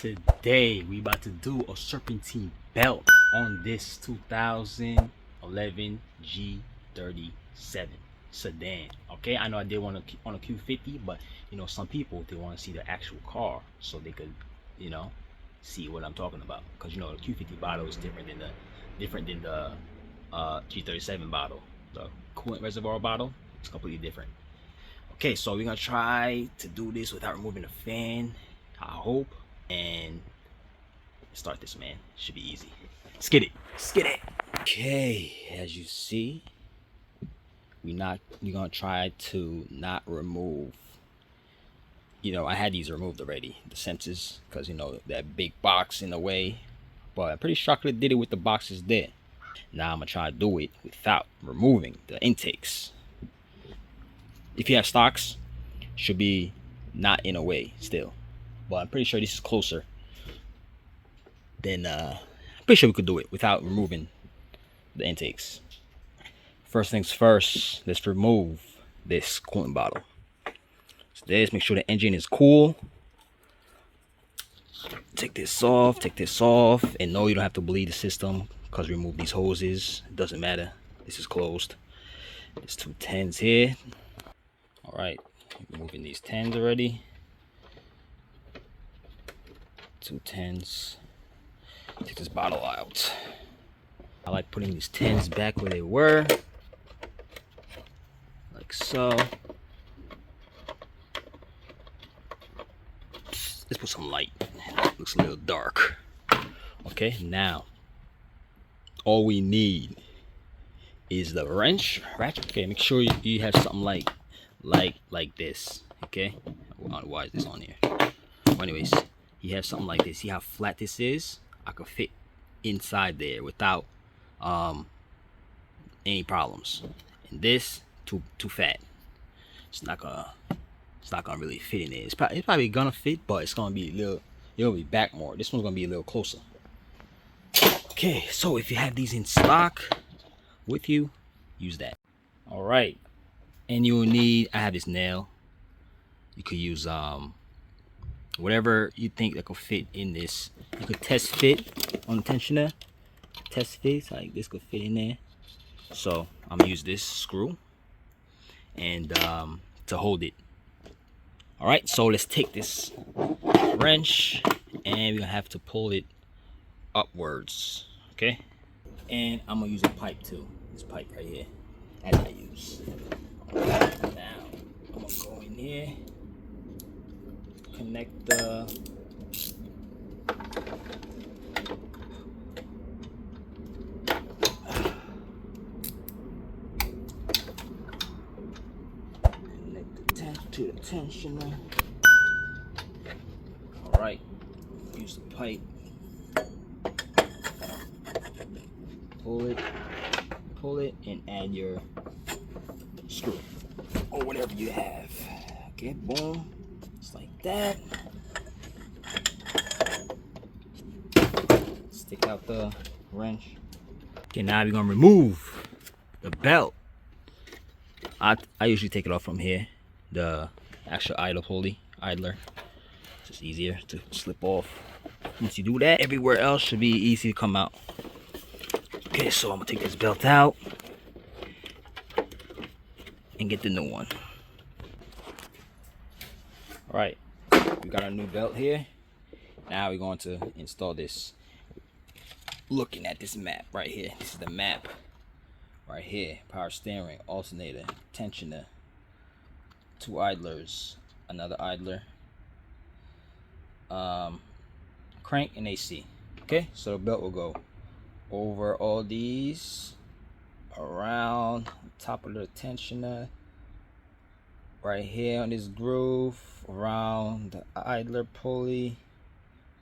Today we about to do a serpentine belt on this 2011 G37 sedan. Okay, I know I did one on a Q50, but you know, some people, they want to see the actual car so they could, you know, see what I'm talking about, because you know the Q50 bottle is different than the G37 bottle. The coolant reservoir bottle is completely different. Okay, so we're gonna try to do this without removing the fan, I hope, and start this, man. Should be easy. Let's get it. Let's get it. Okay, as you see, we're gonna try to not remove. You know, I had these removed already, the sensors, because you know that big box in the way. But I'm pretty sure I could have did it with the boxes there. Now I'm gonna try to do it without removing the intakes. If you have stocks, should be not in a way still, but I'm pretty sure this is closer. Then I'm pretty sure we could do it without removing the intakes. First things first, let's remove this coolant bottle. So let's make sure the engine is cool. Take this off, and no, you don't have to bleed the system because remove these hoses. It doesn't matter. This is closed. There's two 10s here. All right, removing these 10s already. Two 10s. Take this bottle out. I like putting these 10s back where they were, like so. Let's put some light. Looks a little dark. Okay, now all we need is the wrench. Okay, make sure you have something like this. Okay, why is this on here? Well, anyways, you have something like this. See how flat this is? I could fit inside there without any problems. And this too fat. It's not gonna really fit in there. It's probably gonna fit, but it's gonna be it'll be back more. This one's gonna be a little closer. Okay, so if you have these in stock with you, use that. All right, and you will need, I have this nail. You could use whatever you think that could fit in this. You could test fit on the tensioner. Test fit, like this could fit in there. So I'm gonna use this screw and to hold it. All right, so let's take this wrench and we're gonna have to pull it upwards. Okay, and I'm gonna use a pipe too. This pipe right here, as I use. Okay, now I'm gonna go in here, connect the to the tensioner. All right, use the pipe, pull it, and add your screw or whatever you have. Okay, boom, just like that. Stick out the wrench. Okay, now we're gonna remove the belt. I usually take it off from here, the actual idler. It's just easier to slip off. Once you do that, everywhere else should be easy to come out. Okay, so I'm gonna take this belt out and get the new one. All right, we got our new belt here. Now we're going to install this. Looking at this map right here, this is the map right here. Power steering, alternator, tensioner, two idlers, another idler, crank, and AC. Okay, so the belt will go over all these, around the top of the tensioner, right here on this groove, around the idler pulley,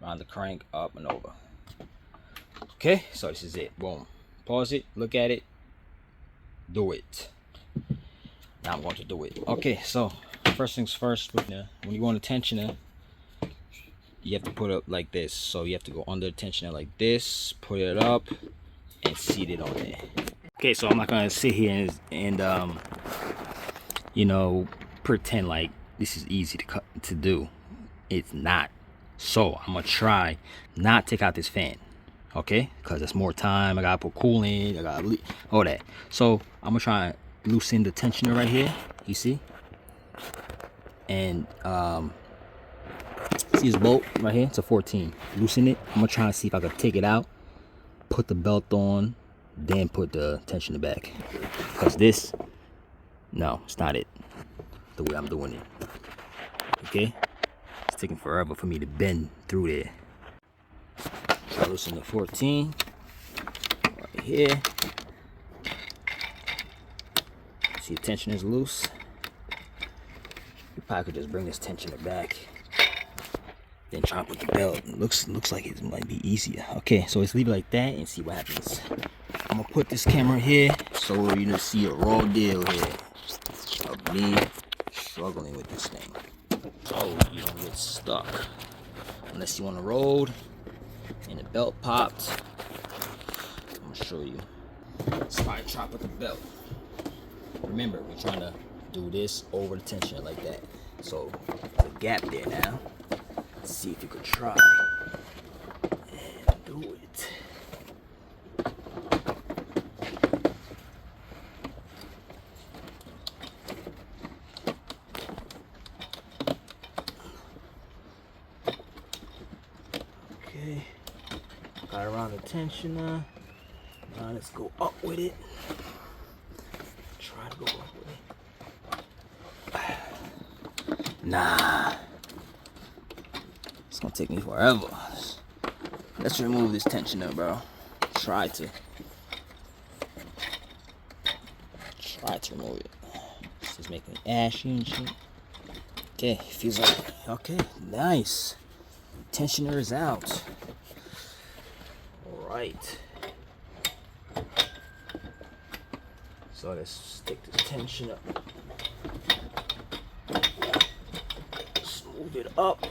around the crank, up and over. Okay, so this is it. Boom. Pause it, look at it, do it. Now I'm going to do it. Okay, so first things first, when you go on the tensioner, you have to put it up like this. So you have to go under the tensioner like this, put it up, and seat it on there. Okay, so I'm not gonna sit here and you know, pretend like this is easy to do. It's not. So I'm gonna try not take out this fan, okay? Because it's more time. I gotta put coolant, I gotta all that. So I'm gonna try and loosen the tensioner right here. You see? And see this bolt right here? It's a 14. Loosen it. I'm gonna try and see if I can take it out, put the belt on, then put the tensioner back. Because this, no, it's not it. The way I'm doing it. Okay? It's taking forever for me to bend through there. So loosen the 14 right here. See, the tension is loose. You probably could just bring this tensioner back, then try and put the belt. Looks like it might be easier. Okay, so let's leave it like that and see what happens. I'm gonna put this camera here so you're gonna see a raw deal here of me struggling with this thing. Oh, you don't get stuck unless you on the road and the belt popped. I'm gonna show you. So I try to put the belt. Remember, we're trying to do this over the tensioner like that. So there's a gap there now. Let's see if you could try and do it. Okay, got around the tensioner. Now let's go up with it. Try to go up with it. Nah, it's gonna take me forever. Let's remove this tensioner, bro. Try to remove it. This is making me ashy and shit. Okay, feels like okay, nice. Tensioner is out. All right. So let's stick this tension up. Smooth it up.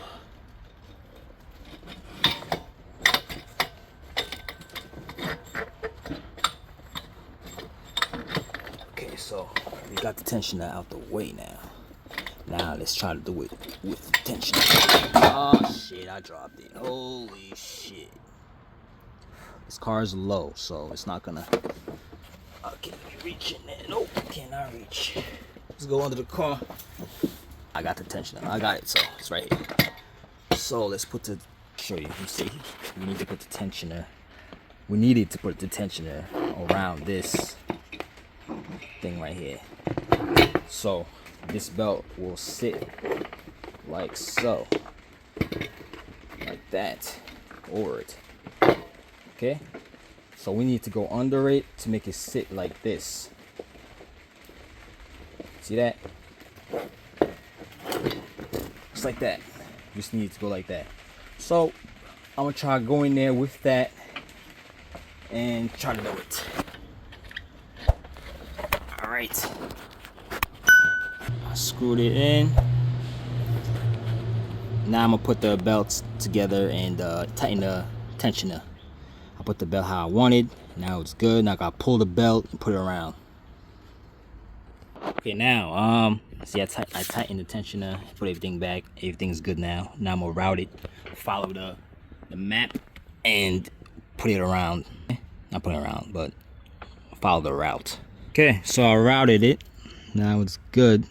Okay, so we got the tensioner out the way now. Now let's try to do it with the tensioner. Oh shit, I dropped it. Holy shit. This car is low, so it's not gonna. Can you reach in there? Nope, cannot reach. Let's go under the car. I got the tensioner. I got it, so it's right here. So let's put the. Show you. You see, we need to put the tensioner. We needed to put the tensioner around this thing right here. So this belt will sit like so, like that, over it. Okay. So we need to go under it to make it sit like this. See that? Just like that. Just need to go like that. So I'm gonna try going there with that and try to do it. All right. I screwed it in. Now I'm gonna put the belts together and tighten the tensioner. I put the belt how I wanted. Now it's good. Now I gotta pull the belt and put it around. Okay, now see I tightened the tensioner, put everything back. Everything's good now. Now I'm gonna route it, follow the map, and put it around. Not put it around, but follow the route. Okay, so I routed it. Now it's good.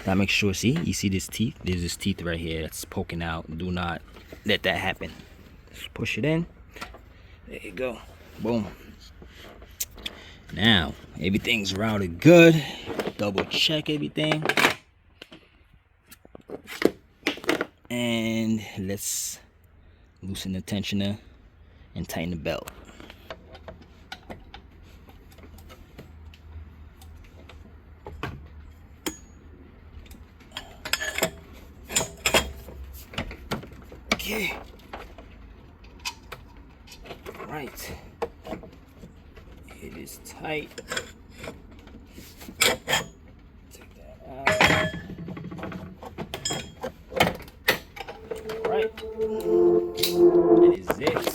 Now make sure, see, you see this teeth? There's this teeth right here that's poking out. Do not let that happen. Just push it in. There you go. Boom. Now everything's routed good. Double check everything. And let's loosen the tensioner and tighten the belt. Okay. Right. It is tight. Take that out. Right. That is it.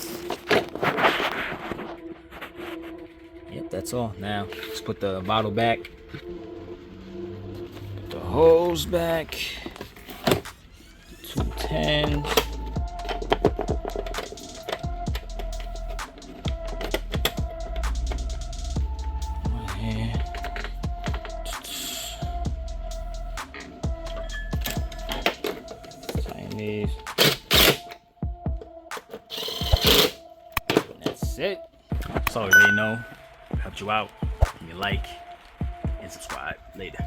Yep, that's all. Now let's put the bottle back. Put the hose back. 210. Anyways, that's it. So you already know, helped you out. Give me a like and subscribe. Later.